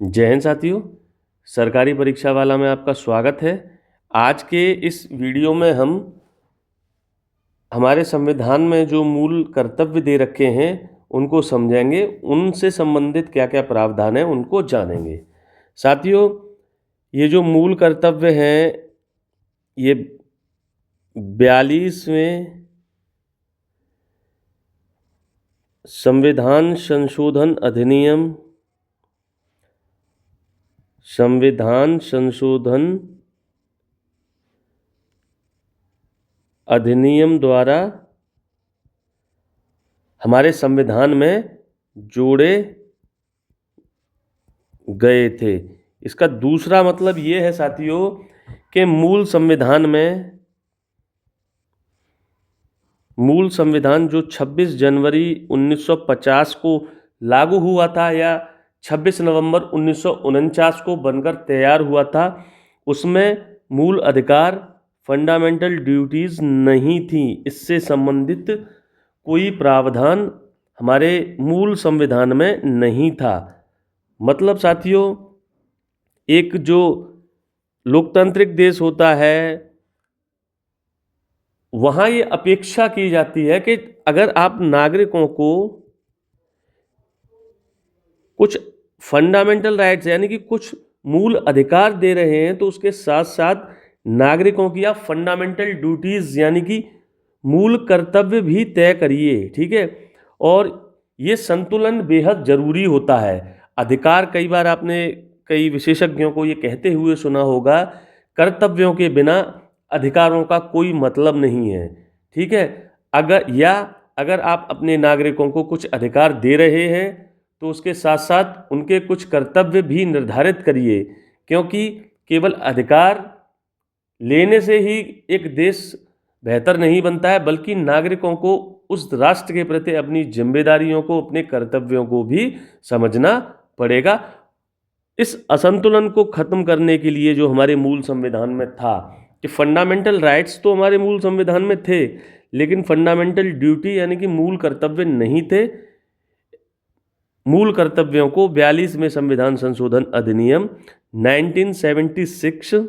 जय हिंद साथियों, सरकारी परीक्षा वाला में आपका स्वागत है। आज के इस वीडियो में हम हमारे संविधान में जो मूल कर्तव्य दे रखे हैं उनको समझेंगे, उनसे संबंधित क्या क्या प्रावधान है उनको जानेंगे। साथियों, ये जो मूल कर्तव्य हैं ये 42वें संविधान संशोधन अधिनियम द्वारा हमारे संविधान में जोड़े गए थे। इसका दूसरा मतलब ये है साथियों कि मूल संविधान जो 26 जनवरी 1950 को लागू हुआ था या 26 नवंबर 1949 को बनकर तैयार हुआ था, उसमें मूल अधिकार फंडामेंटल ड्यूटीज़ नहीं थी। इससे संबंधित कोई प्रावधान हमारे मूल संविधान में नहीं था। मतलब साथियों, एक जो लोकतांत्रिक देश होता है वहाँ ये अपेक्षा की जाती है कि अगर आप नागरिकों को कुछ फंडामेंटल राइट्स यानी कि कुछ मूल अधिकार दे रहे हैं तो उसके साथ साथ नागरिकों की आप फंडामेंटल ड्यूटीज़ यानी कि मूल कर्तव्य भी तय करिए। ठीक है, और ये संतुलन बेहद ज़रूरी होता है। अधिकार, कई बार आपने कई विशेषज्ञों को ये कहते हुए सुना होगा, कर्तव्यों के बिना अधिकारों का कोई मतलब नहीं है। ठीक है, अगर आप अपने नागरिकों को कुछ अधिकार दे रहे हैं तो उसके साथ साथ उनके कुछ कर्तव्य भी निर्धारित करिए, क्योंकि केवल अधिकार लेने से ही एक देश बेहतर नहीं बनता है, बल्कि नागरिकों को उस राष्ट्र के प्रति अपनी जिम्मेदारियों को, अपने कर्तव्यों को भी समझना पड़ेगा। इस असंतुलन को खत्म करने के लिए जो हमारे मूल संविधान में था कि फंडामेंटल राइट्स तो हमारे मूल संविधान में थे, लेकिन फंडामेंटल ड्यूटी यानी कि मूल कर्तव्य नहीं थे। मूल कर्तव्यों को 42वें संविधान संशोधन अधिनियम 1976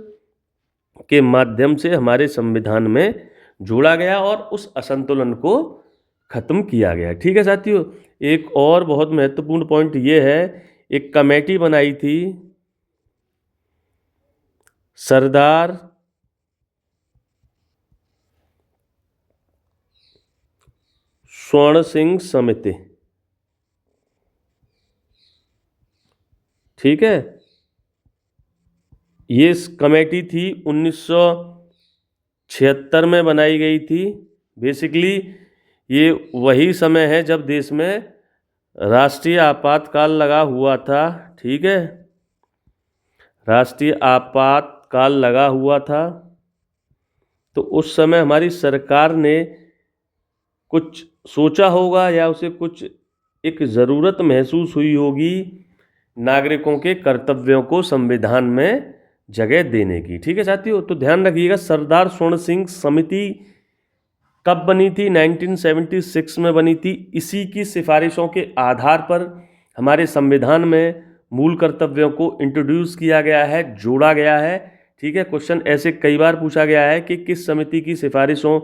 के माध्यम से हमारे संविधान में जोड़ा गया और उस असंतुलन को खत्म किया गया। ठीक है साथियों, एक और बहुत महत्वपूर्ण पॉइंट ये है, एक कमेटी बनाई थी सरदार स्वर्ण सिंह समिति। ठीक है, ये कमेटी थी 1976 में बनाई गई थी। बेसिकली ये वही समय है जब देश में राष्ट्रीय आपातकाल लगा हुआ था। ठीक है, राष्ट्रीय आपातकाल लगा हुआ था, तो उस समय हमारी सरकार ने कुछ सोचा होगा या उसे कुछ एक ज़रूरत महसूस हुई होगी नागरिकों के कर्तव्यों को संविधान में जगह देने की। ठीक है साथियों, तो ध्यान रखिएगा, सरदार स्वर्ण सिंह समिति कब बनी थी? 1976 में बनी थी। इसी की सिफारिशों के आधार पर हमारे संविधान में मूल कर्तव्यों को इंट्रोड्यूस किया गया है, जोड़ा गया है। ठीक है, क्वेश्चन ऐसे कई बार पूछा गया है कि किस समिति की सिफारिशों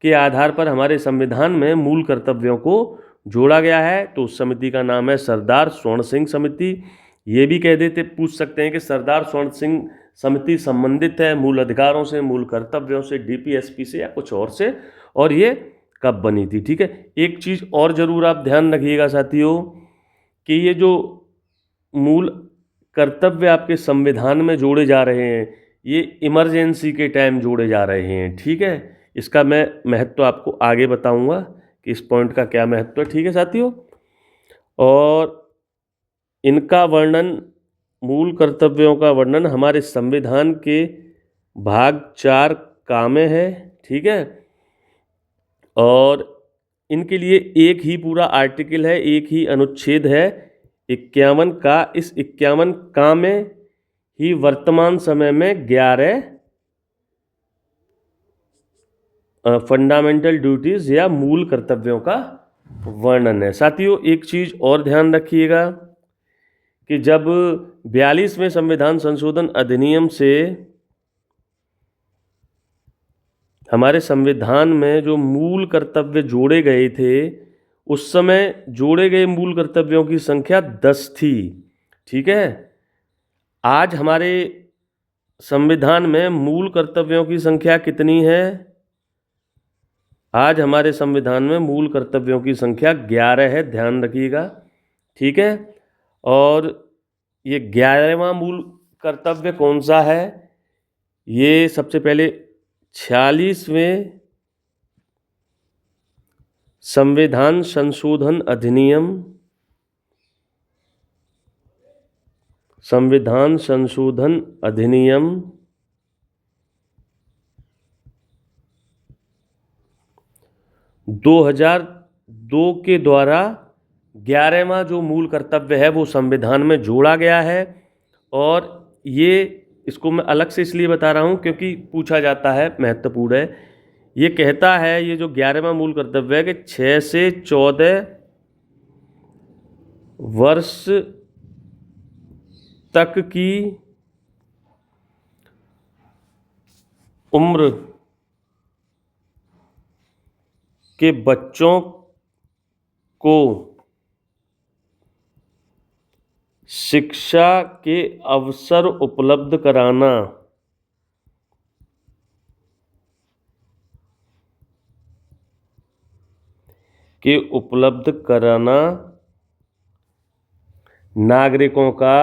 के आधार पर हमारे संविधान में मूल कर्तव्यों को जोड़ा गया है, तो उस समिति का नाम है सरदार स्वर्ण सिंह समिति। ये भी पूछ सकते हैं कि सरदार स्वर्ण सिंह समिति संबंधित है मूल अधिकारों से, मूल कर्तव्यों से, डीपीएसपी से या कुछ और से, और ये कब बनी थी। ठीक है, एक चीज़ और ज़रूर आप ध्यान रखिएगा साथियों कि ये जो मूल कर्तव्य आपके संविधान में जोड़े जा रहे हैं, ये इमरजेंसी के टाइम जोड़े जा रहे हैं। ठीक है, इसका मैं महत्व आपको आगे बताऊंगा कि इस पॉइंट का क्या महत्व है। ठीक है साथियों, और इनका वर्णन, मूल कर्तव्यों का वर्णन हमारे संविधान के भाग 4 का में है। ठीक है, और इनके लिए एक ही पूरा आर्टिकल है, एक ही अनुच्छेद है 51 का। इस 51 का में ही वर्तमान समय में 11 फंडामेंटल ड्यूटीज़ या मूल कर्तव्यों का वर्णन है। साथियों, एक चीज़ और ध्यान रखिएगा कि जब 42वें संविधान संशोधन अधिनियम से हमारे संविधान में जो मूल कर्तव्य जोड़े गए थे, उस समय जोड़े गए मूल कर्तव्यों की संख्या 10 थी। ठीक है, आज हमारे संविधान में मूल कर्तव्यों की संख्या कितनी है? आज हमारे संविधान में मूल कर्तव्यों की संख्या 11 है, ध्यान रखिएगा। ठीक है, और ये 11वां मूल कर्तव्य कौन सा है? ये सबसे पहले 46वें संविधान संशोधन अधिनियम, संविधान संशोधन अधिनियम 2002 के द्वारा 11वां जो मूल कर्तव्य है वो संविधान में जोड़ा गया है। और ये इसको मैं अलग से इसलिए बता रहा हूँ क्योंकि पूछा जाता है, महत्वपूर्ण है। ये कहता है, ये जो 11वां मूल कर्तव्य है, कि 6 से 14 वर्ष तक की उम्र के बच्चों को शिक्षा के अवसर उपलब्ध कराना नागरिकों का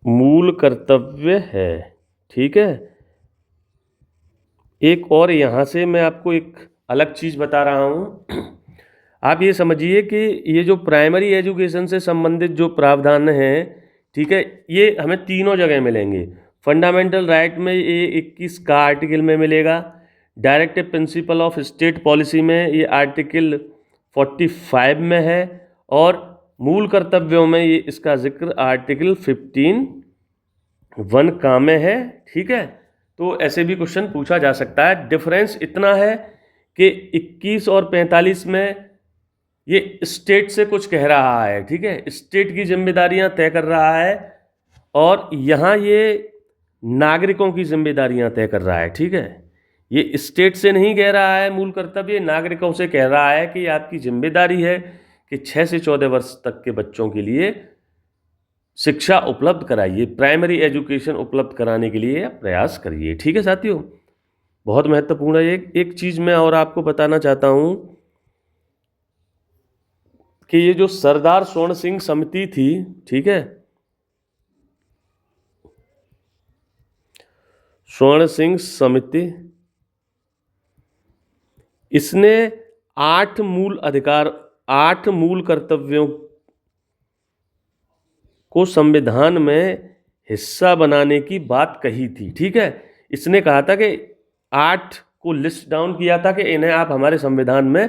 मूल कर्तव्य है। ठीक है, एक और यहाँ से मैं आपको एक अलग चीज़ बता रहा हूँ। आप ये समझिए कि ये जो प्राइमरी एजुकेशन से संबंधित जो प्रावधान हैं, ठीक है, ये हमें तीनों जगह मिलेंगे। फंडामेंटल राइट में ये 21 का आर्टिकल में मिलेगा। Directive principle of state policy में ये आर्टिकल 45 में है। और मूल कर्तव्यों में ये इसका जिक्र आर्टिकल 15(1) का में है। ठीक है, तो ऐसे भी क्वेश्चन पूछा जा सकता है। डिफरेंस इतना है कि 21 और 45 में ये स्टेट से कुछ कह रहा है। ठीक है, स्टेट की जिम्मेदारियां तय कर रहा है, और यहाँ ये नागरिकों की जिम्मेदारियां तय कर रहा है। ठीक है, ये स्टेट से नहीं कह रहा है मूल कर्तव्य, नागरिकों से कह रहा है कि आपकी जिम्मेदारी है कि 6 से 14 वर्ष तक के बच्चों के लिए शिक्षा उपलब्ध कराइए, प्राइमरी एजुकेशन उपलब्ध कराने के लिए प्रयास करिए। ठीक है साथियों, बहुत महत्वपूर्ण है। एक चीज़ मैं और आपको बताना चाहता हूँ कि ये जो सरदार स्वर्ण सिंह समिति थी, ठीक है, स्वर्ण सिंह समिति, इसने 8 मूल कर्तव्यों को संविधान में हिस्सा बनाने की बात कही थी। ठीक है, इसने कहा था कि 8 को लिस्ट डाउन किया था कि इन्हें आप हमारे संविधान में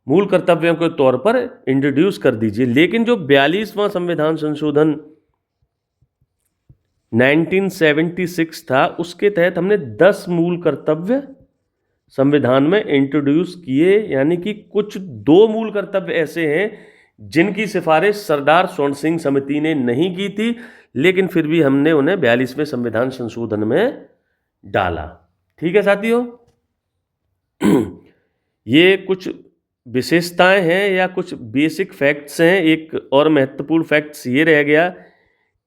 मूल कर्तव्यों के तौर पर इंट्रोड्यूस कर दीजिए। लेकिन जो 42वां संविधान संशोधन 1976 था, उसके तहत हमने 10 मूल कर्तव्य संविधान में इंट्रोड्यूस किए। यानी कि कुछ 2 मूल कर्तव्य ऐसे हैं जिनकी सिफारिश सरदार स्वर्ण सिंह समिति ने नहीं की थी, लेकिन फिर भी हमने उन्हें 42वें संविधान संशोधन में डाला। ठीक है साथियों, ये कुछ विशेषताएं हैं या कुछ बेसिक फैक्ट्स हैं। एक और महत्वपूर्ण फैक्ट्स ये रह गया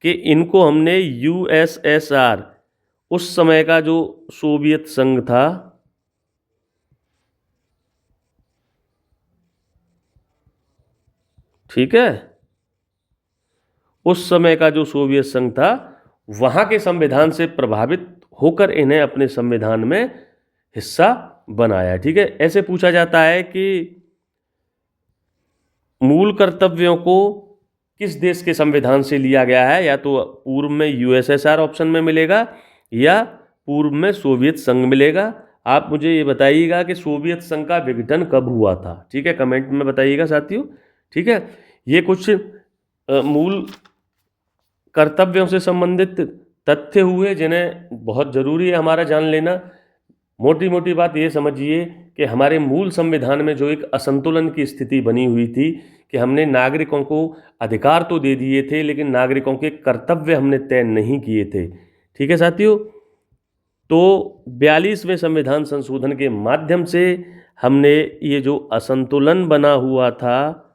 कि इनको हमने यूएसएसआर, उस समय का जो सोवियत संघ था, ठीक है, उस समय का जो सोवियत संघ था, वहाँ के संविधान से प्रभावित होकर इन्हें अपने संविधान में हिस्सा बनाया। ठीक है, ऐसे पूछा जाता है कि मूल कर्तव्यों को किस देश के संविधान से लिया गया है। या तो पूर्व में यूएसएसआर ऑप्शन में मिलेगा या पूर्व में सोवियत संघ मिलेगा। आप मुझे ये बताइएगा कि सोवियत संघ का विघटन कब हुआ था। ठीक है, कमेंट में बताइएगा साथियों। ठीक है, ये कुछ मूल कर्तव्यों से संबंधित तथ्य हुए जिन्हें बहुत ज़रूरी है हमारा जान लेना। मोटी मोटी बात ये समझिए कि हमारे मूल संविधान में जो एक असंतुलन की स्थिति बनी हुई थी कि हमने नागरिकों को अधिकार तो दे दिए थे लेकिन नागरिकों के कर्तव्य हमने तय नहीं किए थे। ठीक है साथियों, तो 42वें संविधान संशोधन के माध्यम से हमने ये जो असंतुलन बना हुआ था,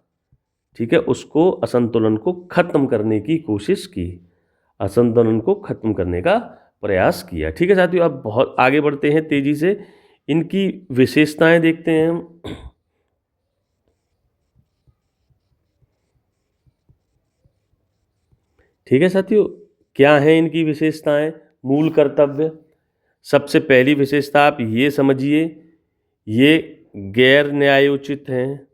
ठीक है, उसको असंतुलन को खत्म करने की कोशिश की, असंतुलन को खत्म करने का प्रयास किया। ठीक है साथियों, अब बहुत आगे बढ़ते हैं, तेजी से इनकी विशेषताएं देखते हैं हम। ठीक है साथियों, क्या हैं इनकी विशेषताएं? मूल कर्तव्य, सबसे पहली विशेषता आप ये समझिए, ये गैर न्यायोचित हैं।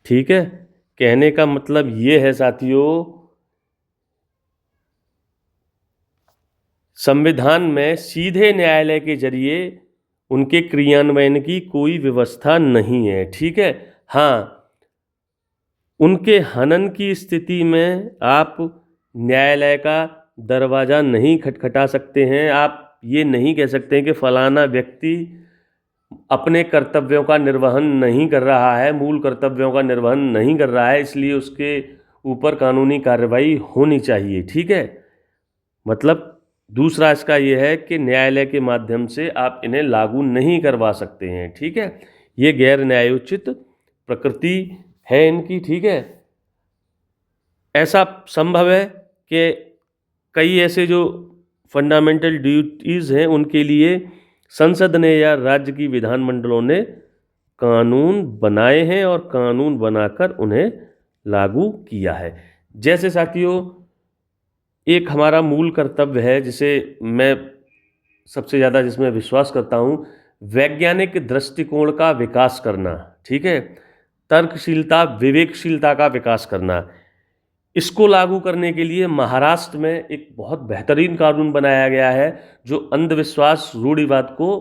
ठीक है, कहने का मतलब ये है साथियों, संविधान में सीधे न्यायालय के जरिए उनके क्रियान्वयन की कोई व्यवस्था नहीं है। ठीक है, हाँ, उनके हनन की स्थिति में आप न्यायालय का दरवाज़ा नहीं खटखटा सकते हैं। आप ये नहीं कह सकते हैं कि फलाना व्यक्ति अपने कर्तव्यों का निर्वहन नहीं कर रहा है, मूल कर्तव्यों का निर्वहन नहीं कर रहा है, इसलिए उसके ऊपर कानूनी कार्रवाई होनी चाहिए। ठीक है, मतलब दूसरा इसका ये है कि न्यायालय के माध्यम से आप इन्हें लागू नहीं करवा सकते हैं। ठीक है, ये गैर न्यायोचित प्रकृति है इनकी। ठीक है, ऐसा संभव है कि कई ऐसे जो फंडामेंटल ड्यूटीज़ हैं उनके लिए संसद ने या राज्य की विधानमंडलों ने कानून बनाए हैं और कानून बनाकर उन्हें लागू किया है। जैसे साथियों, एक हमारा मूल कर्तव्य है जिसे मैं सबसे ज़्यादा जिसमें विश्वास करता हूँ, वैज्ञानिक दृष्टिकोण का विकास करना। ठीक है, तर्कशीलता, विवेकशीलता का विकास करना। इसको लागू करने के लिए महाराष्ट्र में एक बहुत बेहतरीन कानून बनाया गया है जो अंधविश्वास, रूढ़िवाद को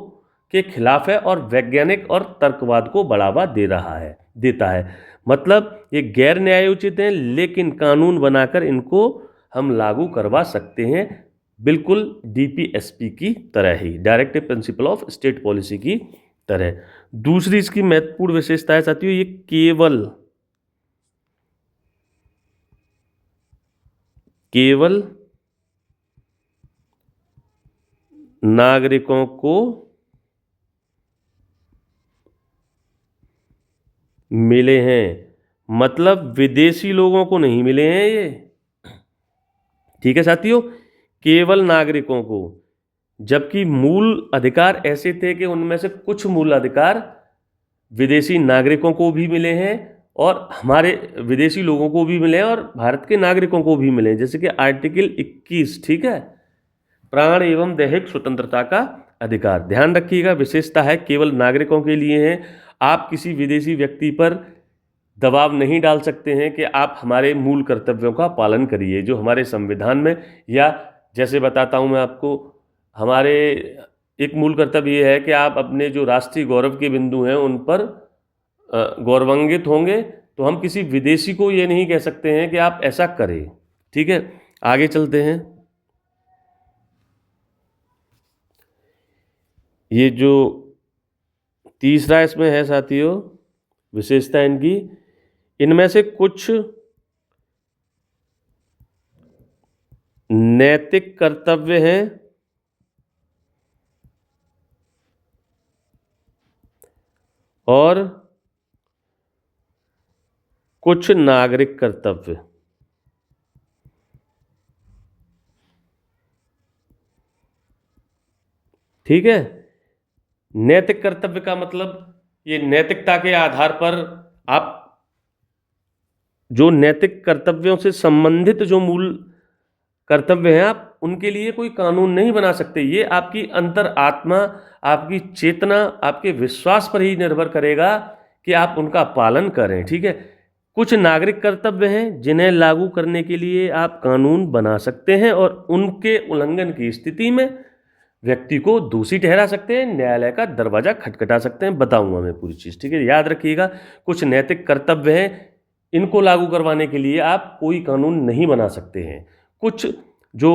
के खिलाफ है और वैज्ञानिक और तर्कवाद को बढ़ावा देता है। मतलब ये गैर न्यायोचित हैं लेकिन कानून बनाकर इनको हम लागू करवा सकते हैं, बिल्कुल डीपीएसपी की तरह ही, directive principle of state policy की तरह। दूसरी इसकी महत्वपूर्ण विशेषता है साथियों, ये केवल नागरिकों को मिले हैं, मतलब विदेशी लोगों को नहीं मिले हैं ये। ठीक है साथियों, केवल नागरिकों को, जबकि मूल अधिकार ऐसे थे कि उनमें से कुछ मूल अधिकार विदेशी नागरिकों को भी मिले हैं और हमारे विदेशी लोगों को भी मिले हैं और भारत के नागरिकों को भी मिले हैं, जैसे कि आर्टिकल 21। ठीक है, प्राण एवं दैहिक स्वतंत्रता का अधिकार। ध्यान रखिएगा, विशेषता है केवल नागरिकों के लिए है। आप किसी विदेशी व्यक्ति पर दबाव नहीं डाल सकते हैं कि आप हमारे मूल कर्तव्यों का पालन करिए जो हमारे संविधान में, या जैसे बताता हूं मैं आपको, हमारे एक मूल कर्तव्य ये है कि आप अपने जो राष्ट्रीय गौरव के बिंदु हैं उन पर गौरवान्वित होंगे, तो हम किसी विदेशी को ये नहीं कह सकते हैं कि आप ऐसा करें। ठीक है, आगे चलते हैं। ये जो तीसरा इसमें है साथियों विशेषता इनकी, इनमें से कुछ नैतिक कर्तव्य हैं और कुछ नागरिक कर्तव्य। ठीक है, नैतिक कर्तव्य का मतलब ये नैतिकता के आधार पर आप जो नैतिक कर्तव्यों से संबंधित जो मूल कर्तव्य हैं आप उनके लिए कोई कानून नहीं बना सकते। ये आपकी अंतर आत्मा, आपकी चेतना, आपके विश्वास पर ही निर्भर करेगा कि आप उनका पालन करें। ठीक है, कुछ नागरिक कर्तव्य हैं जिन्हें लागू करने के लिए आप कानून बना सकते हैं और उनके उल्लंघन की स्थिति में व्यक्ति को दोषी ठहरा सकते हैं, न्यायालय का दरवाजा खटखटा सकते हैं। बताऊंगा मैं पूरी चीज़। ठीक है, याद रखिएगा, कुछ नैतिक कर्तव्य हैं, इनको लागू करवाने के लिए आप कोई कानून नहीं बना सकते हैं। कुछ जो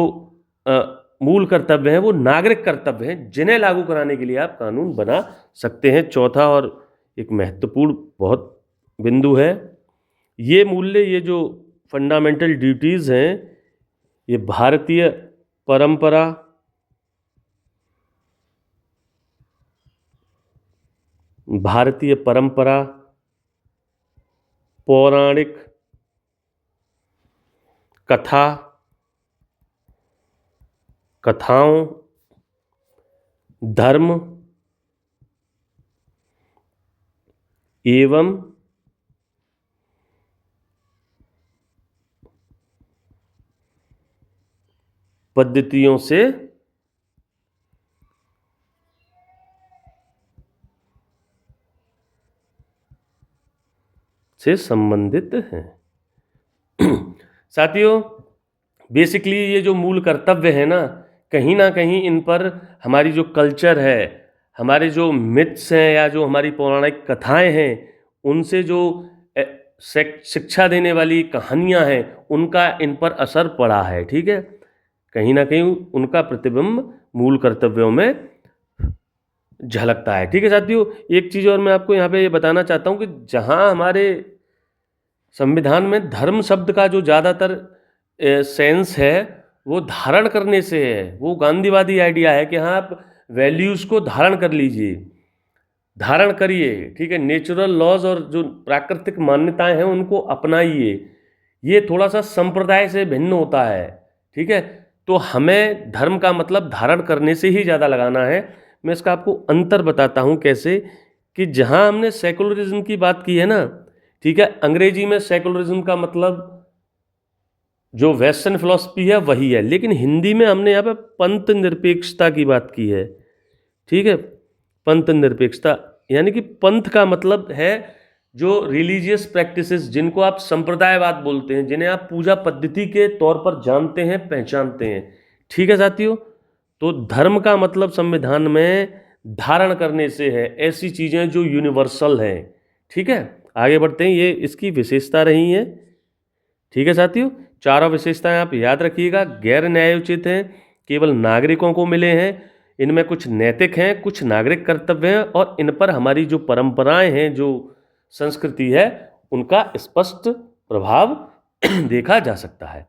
मूल कर्तव्य हैं वो नागरिक कर्तव्य हैं, जिन्हें लागू कराने के लिए आप कानून बना सकते हैं। चौथा और एक महत्वपूर्ण बहुत बिंदु है, ये मूल्य, ये जो फंडामेंटल ड्यूटीज़ हैं, ये भारतीय परंपरा, पौराणिक कथाओं, धर्म एवं पद्धतियों से संबंधित हैं। साथियों, बेसिकली ये जो मूल कर्तव्य है ना कहीं इन पर हमारी जो कल्चर है, हमारे जो मिथ्स हैं या जो हमारी पौराणिक कथाएं हैं, उनसे जो शिक्षा देने वाली कहानियां हैं, उनका इन पर असर पड़ा है। ठीक है, कहीं ना कहीं उनका प्रतिबिंब मूल कर्तव्यों में झलकता है। ठीक है साथियों, एक चीज़ और मैं आपको यहाँ पे ये बताना चाहता हूँ कि जहाँ हमारे संविधान में धर्म शब्द का जो ज़्यादातर सेंस है वो धारण करने से है। वो गांधीवादी आइडिया है कि हाँ, आप वैल्यूज़ को धारण कर लीजिए, धारण करिए। ठीक है, नेचुरल लॉज और जो प्राकृतिक मान्यताएं हैं उनको अपनाइए। ये थोड़ा सा संप्रदाय से भिन्न होता है। ठीक है, तो हमें धर्म का मतलब धारण करने से ही ज़्यादा लगाना है। मैं इसका आपको अंतर बताता हूँ कैसे, कि जहाँ हमने सेकुलरिज्म की बात की है ना, ठीक है, अंग्रेजी में सेकुलरिज्म का मतलब जो वेस्टर्न फिलॉसफी है वही है, लेकिन हिंदी में हमने यहाँ पे पंथ निरपेक्षता की बात की है। ठीक है, पंथ निरपेक्षता यानी कि पंथ का मतलब है जो रिलीजियस प्रैक्टिसेस, जिनको आप संप्रदायवाद बोलते हैं, जिन्हें आप पूजा पद्धति के तौर पर जानते हैं, पहचानते हैं। ठीक है साथियों, तो धर्म का मतलब संविधान में धारण करने से है, ऐसी चीज़ें जो यूनिवर्सल हैं। ठीक है, आगे बढ़ते हैं, ये इसकी विशेषता रही है। ठीक है साथियों, चारों विशेषताएं आप याद रखिएगा। गैर न्यायोचित हैं, केवल नागरिकों को मिले हैं, इनमें कुछ नैतिक हैं, कुछ नागरिक कर्तव्य हैं, और इन पर हमारी जो परंपराएं हैं, जो संस्कृति है, उनका स्पष्ट प्रभाव देखा जा सकता है।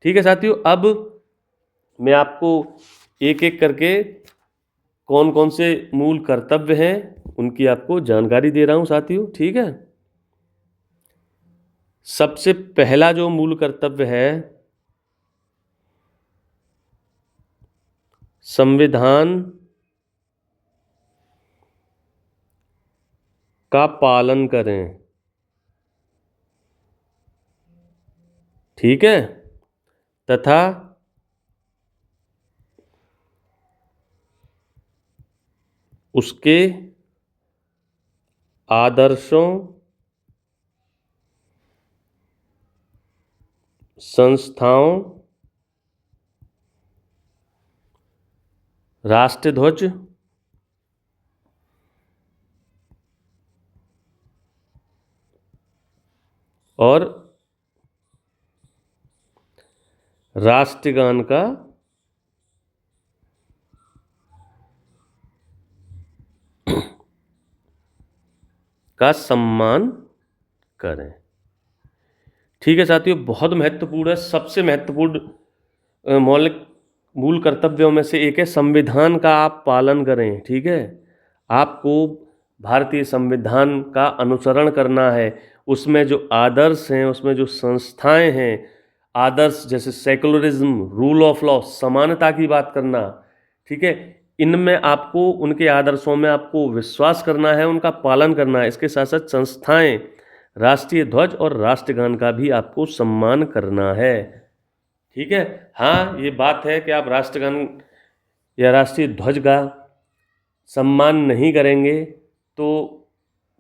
ठीक है साथियों, अब मैं आपको एक एक करके कौन कौन से मूल कर्तव्य हैं उनकी आपको जानकारी दे रहा हूं साथियों। ठीक है, सबसे पहला जो मूल कर्तव्य है, संविधान का पालन करें। ठीक है, तथा उसके आदर्शों, संस्थाओं, राष्ट्रध्वज और राष्ट्रगान का सम्मान करें। ठीक है साथियों, बहुत महत्वपूर्ण है, सबसे महत्वपूर्ण मौलिक मूल कर्तव्यों में से एक है, संविधान का आप पालन करें। ठीक है, आपको भारतीय संविधान का अनुसरण करना है। उसमें जो आदर्श हैं, उसमें जो संस्थाएं हैं, आदर्श जैसे सेकुलरिज्म, रूल ऑफ लॉ, समानता की बात करना, ठीक है, इनमें आपको, उनके आदर्शों में आपको विश्वास करना है, उनका पालन करना है। इसके साथ साथ संस्थाएं, राष्ट्रीय ध्वज और राष्ट्रगान का भी आपको सम्मान करना है। ठीक है, हाँ, ये बात है कि आप राष्ट्रगान या राष्ट्रीय ध्वज का सम्मान नहीं करेंगे तो,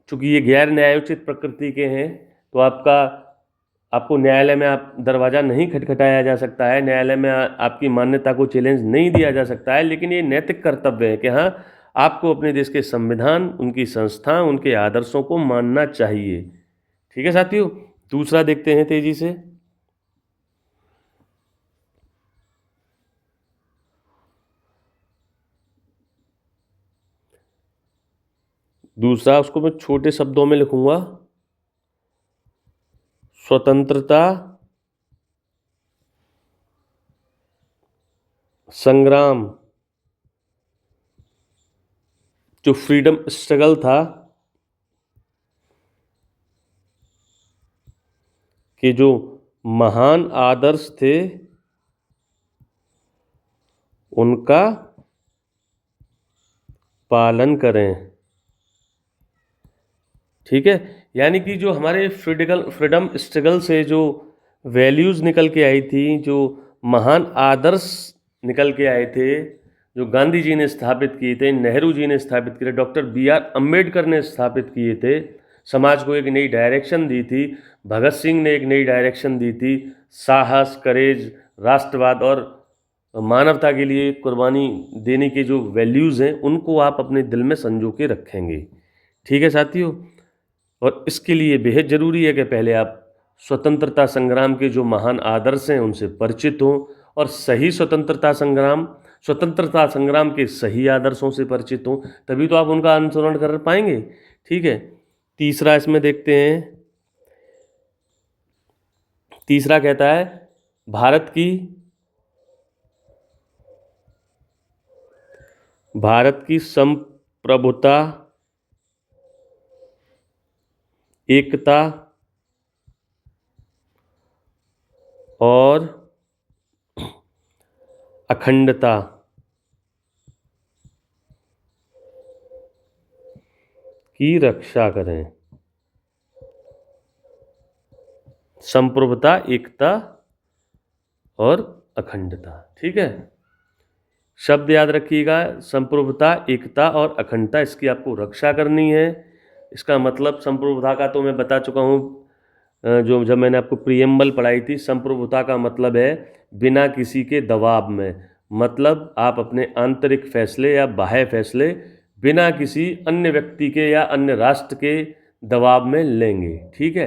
चूंकि ये गैर न्यायोचित प्रकृति के हैं, तो आपको न्यायालय में आप दरवाज़ा नहीं खटखटाया जा सकता है, न्यायालय में आपकी मान्यता को चैलेंज नहीं दिया जा सकता है। लेकिन ये नैतिक कर्तव्य है कि हाँ, आपको अपने देश के संविधान, उनकी संस्था, उनके आदर्शों को मानना चाहिए। ठीक है साथियों, दूसरा देखते हैं तेजी से। दूसरा, उसको मैं छोटे शब्दों में लिखूंगा, स्वतंत्रता संग्राम, जो फ्रीडम स्ट्रगल था, कि जो महान आदर्श थे उनका पालन करें। ठीक है, यानी कि जो हमारे फ्रीडम स्ट्रगल से जो वैल्यूज़ निकल के आई थी, जो महान आदर्श निकल के आए थे, जो गांधी जी ने स्थापित किए थे, नेहरू जी ने स्थापित किए थे, डॉक्टर B.R. अम्बेडकर ने स्थापित किए थे, समाज को एक नई डायरेक्शन दी थी, भगत सिंह ने एक नई डायरेक्शन दी थी, साहस, करेज, राष्ट्रवाद और मानवता के लिए कुर्बानी देने के जो वैल्यूज़ हैं उनको आप अपने दिल में संजो के रखेंगे। ठीक है साथियों, और इसके लिए बेहद ज़रूरी है कि पहले आप स्वतंत्रता संग्राम के जो महान आदर्श हैं उनसे परिचित हों और सही स्वतंत्रता संग्राम के सही आदर्शों से परिचित हों, तभी तो आप उनका अनुसरण कर पाएंगे। ठीक है, तीसरा इसमें देखते हैं। तीसरा कहता है भारत की संप्रभुता, एकता और अखंडता की रक्षा करें। संप्रभुता, एकता और अखंडता। ठीक है, शब्द याद रखिएगा, संप्रभुता, एकता और अखंडता, इसकी आपको रक्षा करनी है। इसका मतलब संप्रभुता का तो मैं बता चुका हूँ, जो जब मैंने आपको प्रियम्बल पढ़ाई थी। संप्रभुता का मतलब है बिना किसी के दबाव में, मतलब आप अपने आंतरिक फैसले या बाह्य फैसले बिना किसी अन्य व्यक्ति के या अन्य राष्ट्र के दबाव में लेंगे। ठीक है,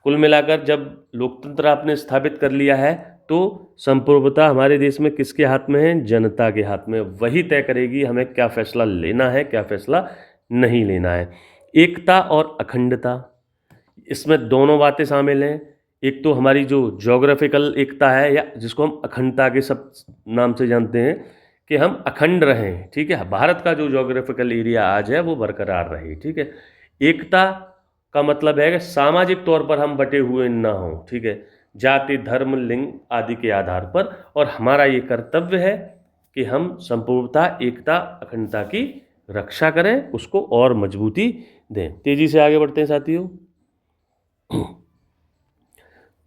कुल मिलाकर जब लोकतंत्र आपने स्थापित कर लिया है तो संप्रभुता हमारे देश में किसके हाथ में है? जनता के हाथ में। वही तय करेगी हमें क्या फैसला लेना है, क्या फैसला नहीं लेना है। एकता और अखंडता, इसमें दोनों बातें शामिल हैं। एक तो हमारी जो ज्योग्राफिकल एकता है, या जिसको हम अखंडता के सब नाम से जानते हैं, कि हम अखंड रहें। ठीक है, भारत का जो ज्योग्राफिकल एरिया आज है वो बरकरार रहे। ठीक है, एकता का मतलब है कि सामाजिक तौर पर हम बटे हुए ना हों। ठीक है, जाति, धर्म, लिंग आदि के आधार पर, और हमारा ये कर्तव्य है कि हम संपूर्णता, एकता, अखंडता की रक्षा करें, उसको और मजबूती दें। तेजी से आगे बढ़ते हैं साथियों।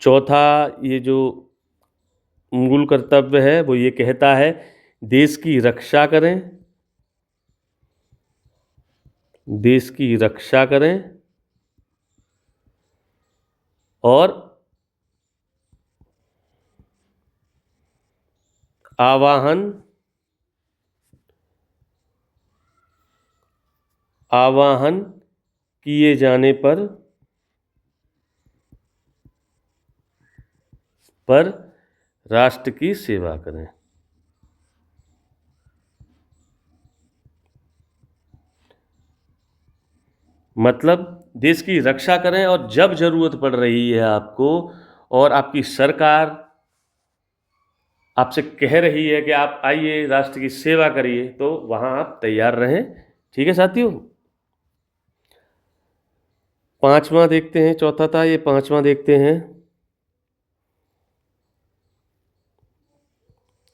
चौथा ये जो मूल कर्तव्य है वो ये कहता है देश की रक्षा करें, देश की रक्षा करें और आवाहन किए जाने पर राष्ट्र की सेवा करें। मतलब देश की रक्षा करें, और जब जरूरत पड़ रही है आपको और आपकी सरकार आपसे कह रही है कि आप आइए राष्ट्र की सेवा करिए, तो वहां आप तैयार रहें। ठीक है साथियों, पांचवा देखते हैं। चौथा था, ये पांचवा देखते हैं।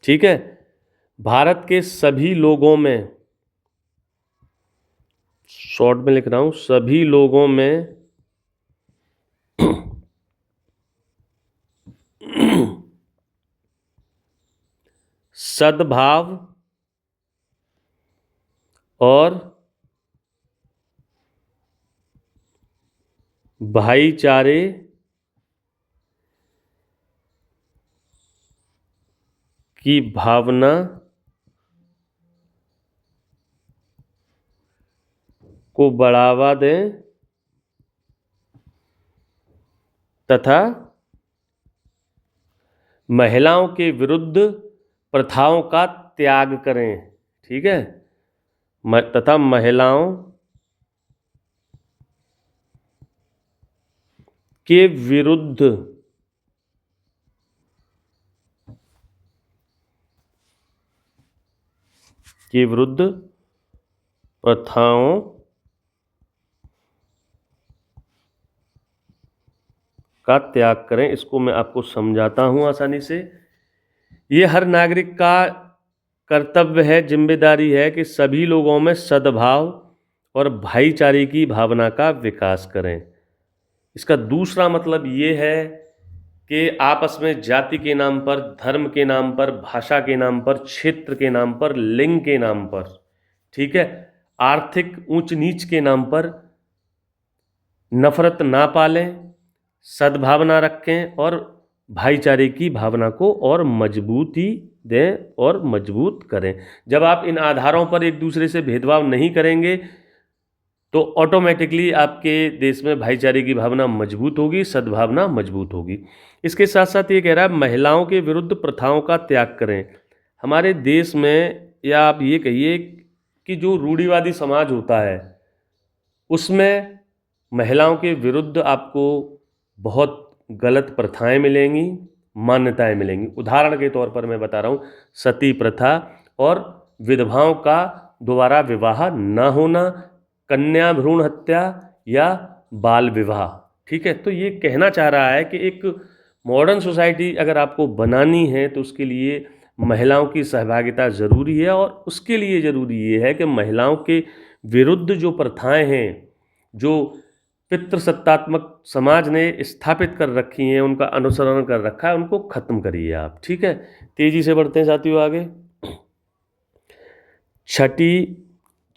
ठीक है, भारत के सभी लोगों में, शॉर्ट में लिख रहा हूं, सभी लोगों में सद्भाव और भाईचारे की भावना को बढ़ावा दें तथा महिलाओं के विरुद्ध प्रथाओं का त्याग करें। ठीक है, तथा महिलाओं के विरुद्ध प्रथाओं का त्याग करें। इसको मैं आपको समझाता हूं आसानी से। ये हर नागरिक का कर्तव्य है, जिम्मेदारी है कि सभी लोगों में सद्भाव और भाईचारे की भावना का विकास करें। इसका दूसरा मतलब ये है कि आपस में जाति के नाम पर, धर्म के नाम पर, भाषा के नाम पर, क्षेत्र के नाम पर, लिंग के नाम पर, ठीक है, आर्थिक ऊंच नीच के नाम पर नफरत ना पालें, सद्भावना रखें और भाईचारे की भावना को और मजबूती दें और मजबूत करें। जब आप इन आधारों पर एक दूसरे से भेदभाव नहीं करेंगे तो ऑटोमेटिकली आपके देश में भाईचारे की भावना मजबूत होगी, सद्भावना मजबूत होगी। इसके साथ साथ ये कह रहा है महिलाओं के विरुद्ध प्रथाओं का त्याग करें। हमारे देश में, या आप ये कहिए कि जो रूढ़िवादी समाज होता है उसमें महिलाओं के विरुद्ध आपको बहुत गलत प्रथाएं मिलेंगी, मान्यताएं मिलेंगी। उदाहरण के तौर पर मैं बता रहा हूँ, सती प्रथा और विधवाओं का दोबारा विवाह न होना, कन्या भ्रूण हत्या या बाल विवाह, ठीक है। तो ये कहना चाह रहा है कि एक मॉडर्न सोसाइटी अगर आपको बनानी है तो उसके लिए महिलाओं की सहभागिता ज़रूरी है, और उसके लिए ज़रूरी ये है कि महिलाओं के विरुद्ध जो प्रथाएं हैं, जो पितृसत्तात्मक समाज ने स्थापित कर रखी हैं, उनका अनुसरण कर रखा है, उनको ख़त्म करिए आप, ठीक है। तेज़ी से बढ़ते हैं साथियों आगे।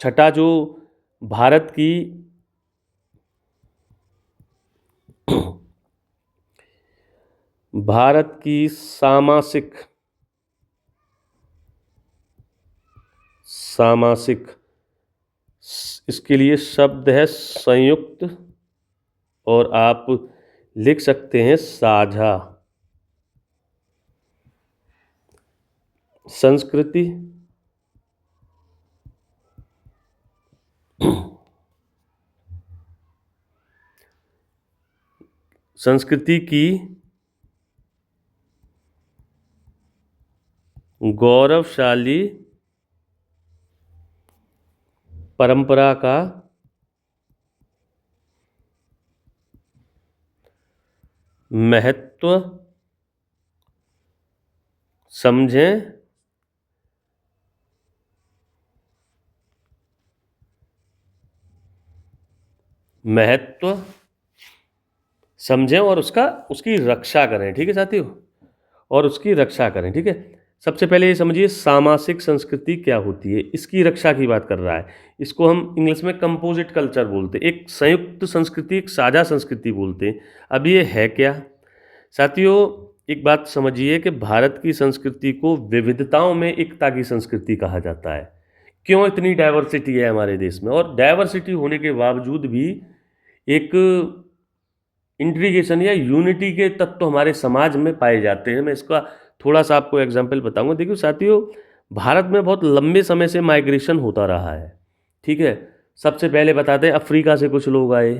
छठा जो भारत की सामासिक, इसके लिए शब्द है संयुक्त, और आप लिख सकते हैं साझा संस्कृति, संस्कृति की गौरवशाली परंपरा का महत्व समझें और उसकी रक्षा करें, ठीक है साथियों, और उसकी रक्षा करें, ठीक है। सबसे पहले ये समझिए सामासिक संस्कृति क्या होती है, इसकी रक्षा की बात कर रहा है। इसको हम इंग्लिश में कंपोजिट कल्चर बोलते हैं, एक संयुक्त संस्कृति, एक साझा संस्कृति बोलते हैं। अब ये है क्या साथियों, एक बात समझिए कि भारत की संस्कृति को विविधताओं में एकता की संस्कृति कहा जाता है। क्यों इतनी डाइवर्सिटी है हमारे देश में, और डाइवर्सिटी होने के बावजूद भी एक इंटीग्रेशन या यूनिटी के तत्व हमारे समाज में पाए जाते हैं। मैं इसका थोड़ा सा आपको एग्जांपल बताऊंगा। देखिए साथियों, भारत में बहुत लंबे समय से माइग्रेशन होता रहा है, ठीक है। सबसे पहले बताते हैं, अफ्रीका से कुछ लोग आए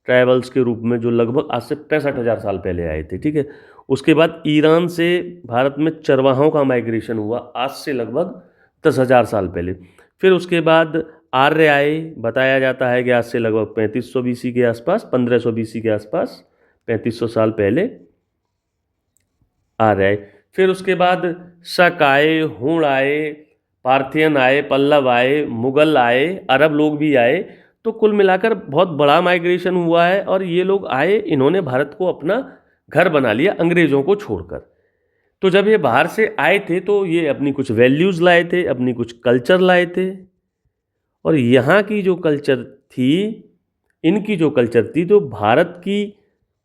ट्राइबल्स के रूप में, जो लगभग आज से 65,000 साल पहले आए थे, ठीक है। उसके बाद ईरान से भारत में चरवाहों का माइग्रेशन हुआ आज से लगभग 10,000 साल पहले। फिर उसके बाद आर्य आए, बताया जाता है कि आज से लगभग 3500 बीसी के आसपास, 1500 बीसी के आसपास, 3500 साल पहले आर्य आए। फिर उसके बाद शक आए, हूण आए, पार्थियन आए, पल्लव आए, मुगल आए, अरब लोग भी आए। तो कुल मिलाकर बहुत बड़ा माइग्रेशन हुआ है, और ये लोग आए, इन्होंने भारत को अपना घर बना लिया अंग्रेज़ों को छोड़कर। तो जब ये बाहर से आए थे तो ये अपनी कुछ वैल्यूज़ लाए थे, अपनी कुछ कल्चर लाए थे, और यहाँ की जो कल्चर थी, इनकी जो कल्चर थी, तो भारत की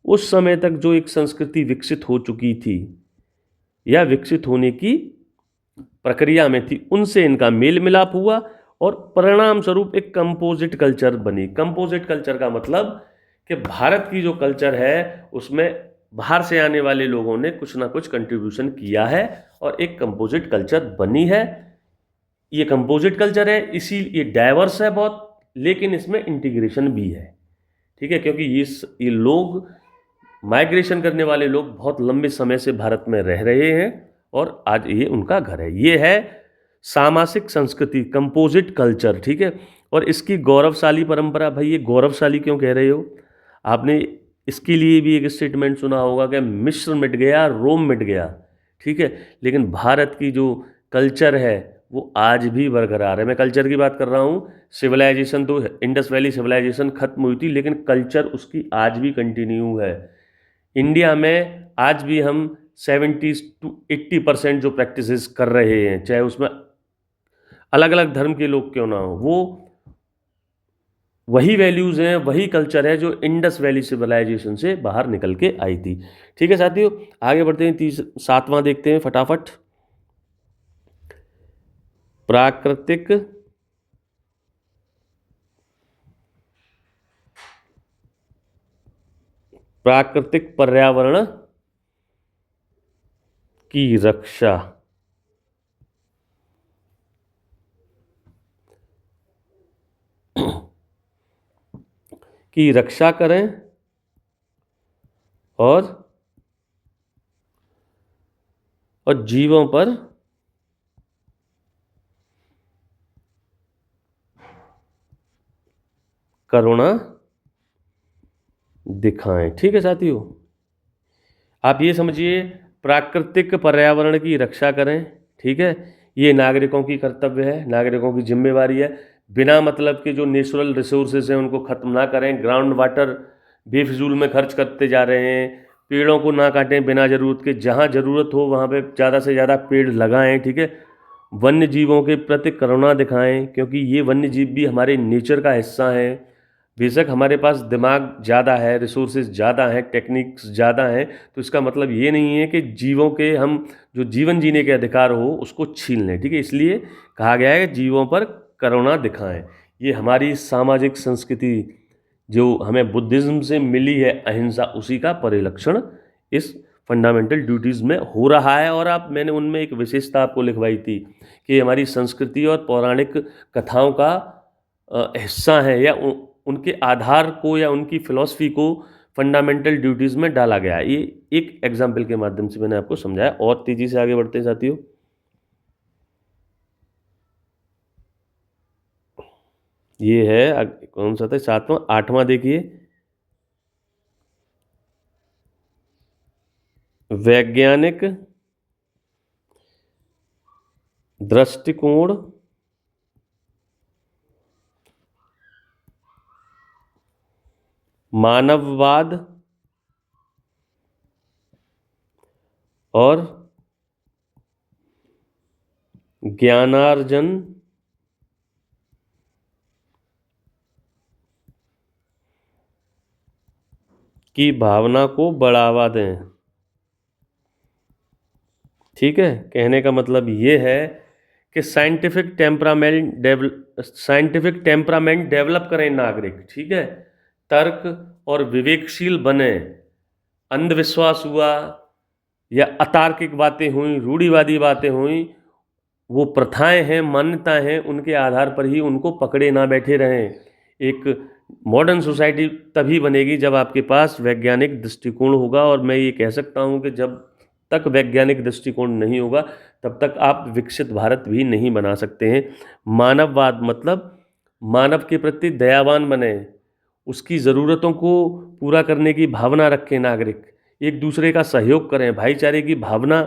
उस समय तक जो एक संस्कृति विकसित हो चुकी थी या विकसित होने की प्रक्रिया में थी, उनसे इनका मेल मिलाप हुआ और परिणाम स्वरूप एक कंपोजिट कल्चर बनी। कंपोजिट कल्चर का मतलब कि भारत की जो कल्चर है उसमें बाहर से आने वाले लोगों ने कुछ ना कुछ कंट्रीब्यूशन किया है और एक कंपोजिट कल्चर बनी है। ये कंपोजिट कल्चर है, इसी ये डाइवर्स है बहुत, लेकिन इसमें इंटीग्रेशन भी है, ठीक है, क्योंकि ये लोग, माइग्रेशन करने वाले लोग बहुत लंबे समय से भारत में रह रहे हैं और आज ये उनका घर है। ये है सामासिक संस्कृति, कंपोजिट कल्चर, ठीक है। और इसकी गौरवशाली परंपरा, भाई ये गौरवशाली क्यों कह रहे हो? आपने इसके लिए भी एक स्टेटमेंट सुना होगा कि मिस्र मिट गया, रोम मिट गया, ठीक है, लेकिन भारत की जो कल्चर है वो आज भी बरकरार है। मैं कल्चर की बात कर रहा हूँ। सिविलाइजेशन तो इंडस वैली सिविलाइजेशन खत्म हुई थी, लेकिन कल्चर उसकी आज भी कंटिन्यू है। इंडिया में आज भी हम 70 to 80% जो प्रैक्टिसेस कर रहे हैं, चाहे उसमें अलग अलग धर्म के लोग क्यों ना हो, वो वही वैल्यूज़ हैं, वही कल्चर है जो इंडस वैली सिविलाइजेशन से बाहर निकल के आई थी। ठीक है साथियों, आगे बढ़ते हैं। 7वां देखते हैं फटाफट। प्राकृतिक पर्यावरण की रक्षा। की रक्षा करें और जीवों पर करुणा दिखाएं। ठीक है साथियों, आप ये समझिए, प्राकृतिक पर्यावरण की रक्षा करें, ठीक है, ये नागरिकों की कर्तव्य है, नागरिकों की जिम्मेवारी है। बिना मतलब के जो नेचुरल रिसोर्सेज हैं उनको ख़त्म ना करें। ग्राउंड वाटर बेफिजूल में खर्च करते जा रहे हैं। पेड़ों को ना काटें बिना ज़रूरत के, जहाँ ज़रूरत हो वहाँ पे ज़्यादा से ज़्यादा पेड़ लगाएं, ठीक है। वन्य जीवों के प्रति करुणा दिखाएं, क्योंकि ये वन्य जीव भी हमारे नेचर का हिस्सा हैं। बेशक हमारे पास दिमाग ज़्यादा है, रिसोर्सेज ज़्यादा हैं, टेक्निक्स ज़्यादा हैं, तो इसका मतलब ये नहीं है कि जीवों के हम जो जीवन जीने के अधिकार हो उसको छीन लें, ठीक है। इसलिए कहा गया है कि जीवों पर करुणा दिखाएं। ये हमारी सामाजिक संस्कृति जो हमें बुद्धिज़्म से मिली है, अहिंसा, उसी का परिलक्षण इस फंडामेंटल ड्यूटीज़ में हो रहा है। और मैंने उनमें एक विशेषता आपको लिखवाई थी कि हमारी संस्कृति और पौराणिक कथाओं का हिस्सा है, या उनके आधार को या उनकी फिलॉसफी को फंडामेंटल ड्यूटीज़ में डाला गया है। ये एक एग्जाम्पल के माध्यम से मैंने आपको समझाया। और तेज़ी से आगे बढ़ते हैं साथियों। ये है कौन सा था? 7वां, 8वां देखिए, वैज्ञानिक दृष्टिकोण मानववाद और ज्ञानार्जन की भावना को बढ़ावा दें। ठीक है, कहने का मतलब ये है कि साइंटिफिक टेम्परामेंट डेवलप करें नागरिक, ठीक है, तर्क और विवेकशील बने। अंधविश्वास हुआ या अतार्किक बातें हुई, रूढ़िवादी बातें हुई, वो प्रथाएं हैं, मान्यताएं हैं, उनके आधार पर ही उनको पकड़े ना बैठे रहें। एक मॉडर्न सोसाइटी तभी बनेगी जब आपके पास वैज्ञानिक दृष्टिकोण होगा। और मैं ये कह सकता हूँ कि जब तक वैज्ञानिक दृष्टिकोण नहीं होगा तब तक आप विकसित भारत भी नहीं बना सकते हैं। मानववाद मतलब मानव के प्रति दयावान बने, उसकी ज़रूरतों को पूरा करने की भावना रखें नागरिक, एक दूसरे का सहयोग करें, भाईचारे की भावना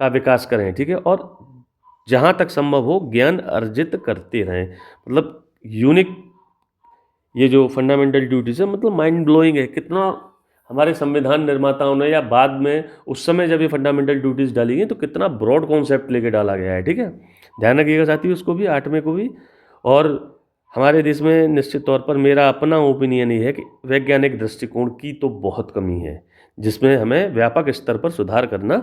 का विकास करें, ठीक है। और जहाँ तक संभव हो ज्ञान अर्जित करते रहें। मतलब यूनिक ये जो फंडामेंटल ड्यूटीज़ है, मतलब माइंड ब्लोइंग है। कितना हमारे संविधान निर्माताओं ने या बाद में उस समय जब ये फंडामेंटल ड्यूटीज़ डाली गई तो कितना ब्रॉड कॉन्सेप्ट लेके डाला गया है, ठीक है। ध्यान रखिएगा साथियों उसको भी, 8वें को भी। और हमारे देश में निश्चित तौर पर मेरा अपना ओपिनियन ये है कि वैज्ञानिक दृष्टिकोण की तो बहुत कमी है, जिसमें हमें व्यापक स्तर पर सुधार करना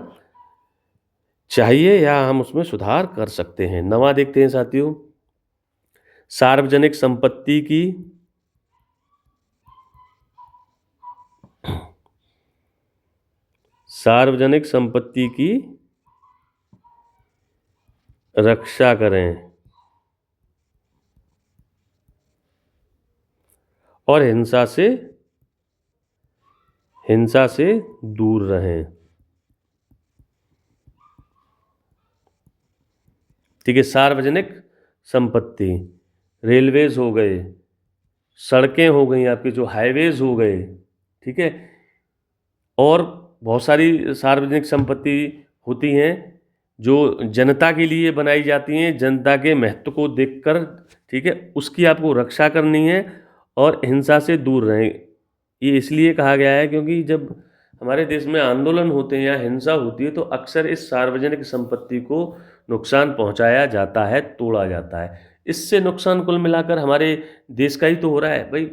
चाहिए, या हम उसमें सुधार कर सकते हैं। 9वां देखते हैं साथियों, सार्वजनिक संपत्ति की रक्षा करें और हिंसा से हिंसा से दूर रहें। ठीक है, सार्वजनिक संपत्ति, रेलवेज हो गए, सड़कें हो गई आपकी, जो हाईवेज हो गए, ठीक है, और बहुत सारी सार्वजनिक संपत्ति होती हैं जो जनता के लिए बनाई जाती हैं, जनता के महत्व को देखकर, ठीक है, उसकी आपको रक्षा करनी है और हिंसा से दूर रहें। ये इसलिए कहा गया है क्योंकि जब हमारे देश में आंदोलन होते हैं या हिंसा होती है तो अक्सर इस सार्वजनिक संपत्ति को नुकसान पहुंचाया जाता है, तोड़ा जाता है। इससे नुकसान कुल मिलाकर हमारे देश का ही तो हो रहा है भाई।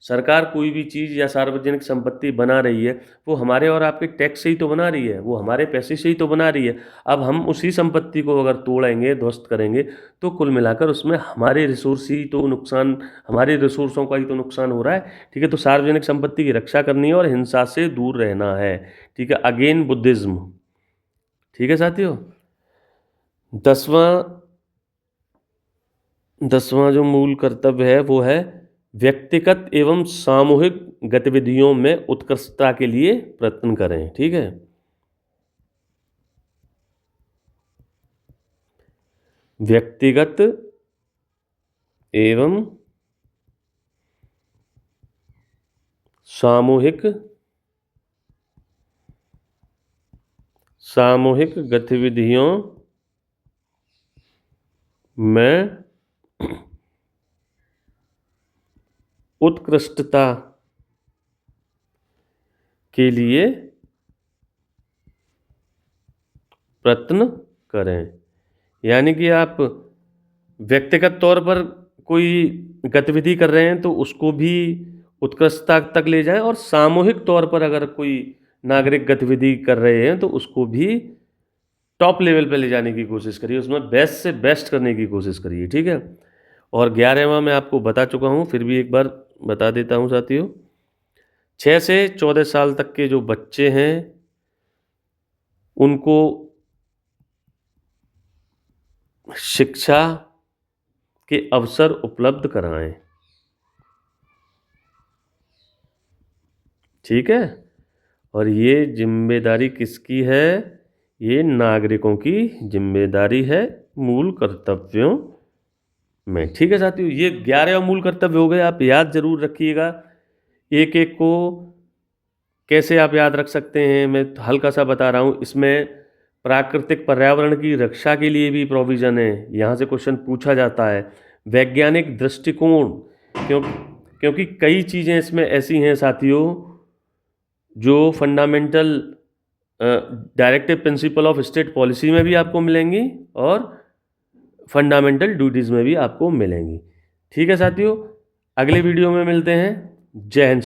सरकार कोई भी चीज़ या सार्वजनिक संपत्ति बना रही है, वो हमारे और आपके टैक्स से ही तो बना रही है, वो हमारे पैसे से ही तो बना रही है। अब हम उसी संपत्ति को अगर तोड़ेंगे, ध्वस्त करेंगे, तो कुल मिलाकर उसमें हमारे रिसोर्स ही तो नुकसान, हमारे रिसोर्सों का ही तो नुकसान हो रहा है। ठीक है, तो सार्वजनिक संपत्ति की रक्षा करनी है और हिंसा से दूर रहना है। ठीक है, अगेन बुद्धिज्म। ठीक है साथियों, दसवां जो मूल कर्तव्य है वो है व्यक्तिगत एवं सामूहिक गतिविधियों में उत्कृष्टता के लिए प्रयत्न करें। ठीक है, व्यक्तिगत एवं सामूहिक गतिविधियों में उत्कृष्टता के लिए प्रयत्न करें। यानी कि आप व्यक्तिगत तौर पर कोई गतिविधि कर रहे हैं तो उसको भी उत्कृष्टता तक ले जाएं, और सामूहिक तौर पर अगर कोई नागरिक गतिविधि कर रहे हैं तो उसको भी टॉप लेवल पे ले जाने की कोशिश करिए, उसमें बेस्ट से बेस्ट करने की कोशिश करिए। ठीक है, और 11वां मैं आपको बता चुका हूँ, फिर भी एक बार बता देता हूँ साथियों। 6 से 14 साल तक के जो बच्चे हैं उनको शिक्षा के अवसर उपलब्ध कराएं। ठीक है, और ये जिम्मेदारी किसकी है? ये नागरिकों की जिम्मेदारी है मूल कर्तव्यों में। ठीक है साथियों, ये 11 मूल कर्तव्य हो गए, आप याद जरूर रखिएगा। एक एक को कैसे आप याद रख सकते हैं मैं हल्का सा बता रहा हूँ। इसमें प्राकृतिक पर्यावरण की रक्षा के लिए भी प्रोविज़न है, यहाँ से क्वेश्चन पूछा जाता है। वैज्ञानिक दृष्टिकोण, क्योंकि कई चीज़ें इसमें ऐसी हैं साथियों जो fundamental directive principle of state policy में भी आपको मिलेंगी और फंडामेंटल ड्यूटीज़ में भी आपको मिलेंगी। ठीक है साथियों, अगले वीडियो में मिलते हैं। जय हिंद।